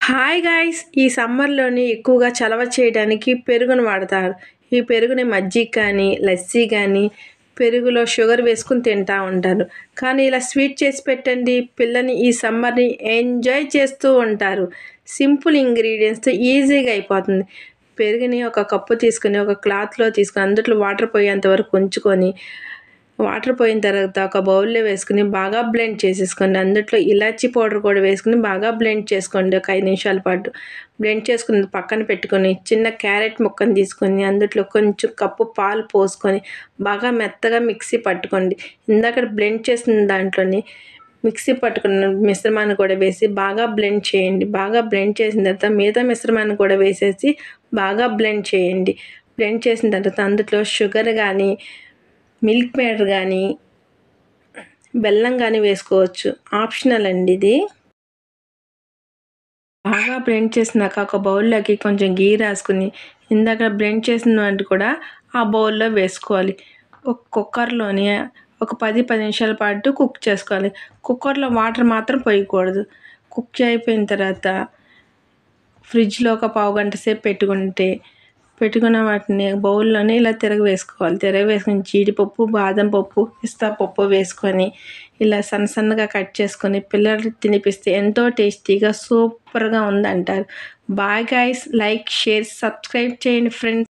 Hi guys! ఈ సమ్మర్‌లోని ఎక్కువగా చలవ చేయడానికి పెరుగును వాడతారు. ఈ పెరుగుని మజ్జిగ కానీ, లస్సీ కానీ, పెరుగులో షుగర్ వేసుకొని తింటా ఉంటారు. కానీ ఇలా స్వీట్ చేసి పెట్టండి, పిల్లల్ని ఈ సమ్మర్‌ని ఎంజాయ్ చేస్తూ ఉంటారు. సింపుల్ ఇంగ్రీడియంట్స్‌తో ఈజీగా అయిపోతుంది. పెరుగుని ఒక కప్పు తీసుకొని, ఒక క్లాత్‌లో తీసుకొని, అందులో వాటర్ పోయేంత వరకు ఉంచుకొని, వాటర్ పోయిన తర్వాత ఒక బౌల్‌లో వేసుకొని బాగా బ్లెండ్ చేసేసుకోండి. అందులో ఇలాచీ పౌడర్ కూడా వేసుకొని బాగా బ్లెండ్ చేసుకోండి ఒక 5 నిమిషాల పాటు. బ్లెండ్ చేసుకుని పక్కన పెట్టుకొని, చిన్న క్యారెట్ ముక్కను తీసుకొని, అందులో కొంచెం కప్పు పాలు పోసుకొని బాగా మెత్తగా మిక్సీ పట్టుకోండి. ఇందాక బ్లెండ్ చేసిన దాంట్లోని మిక్సీ పట్టుకున్న మిశ్రమాన్ని కూడా వేసి బాగా బ్లెండ్ చేయండి. బాగా బ్లెండ్ చేసిన తర్వాత మిగతా మిశ్రమాన్ని కూడా వేసేసి బాగా బ్లెండ్ చేయండి. బ్లెండ్ చేసిన తర్వాత అందులో షుగర్ కానీ, మిల్క్ మేడ్ కానీ, బెల్లం కానీ వేసుకోవచ్చు. ఆప్షనల్ అండి ఇది. బాగా బ్లెండ్ చేసినాక ఒక బౌల్లోకి కొంచెం గీ రాసుకుని, ఇందాక బ్లెండ్ చేసిన వాటిని కూడా ఆ బౌల్లో వేసుకోవాలి. ఒక కుక్కర్‌లోని ఒక 10 నిమిషాల పాటు కుక్ చేసుకోవాలి. కుక్కర్‌లో వాటర్ మాత్రం పోయకూడదు. కుక్ అయిపోయిన తర్వాత ఫ్రిడ్జ్‌లో ఒక పావుగంట సేపు పెట్టుకున్న వాటిని బౌల్లోనే ఇలా తిరగవేసుకోవాలి. తిరగవేసుకొని జీడిపప్పు, బాదం పప్పు, పిస్తా పప్పు వేసుకొని ఇలా సన్నగా కట్ చేసుకొని పిల్లలకి తినిపిస్తే ఎంతో టేస్టీగా సూపర్‌గా ఉందంటారు. Bye guys, like, share, subscribe చేయండి ఫ్రెండ్స్.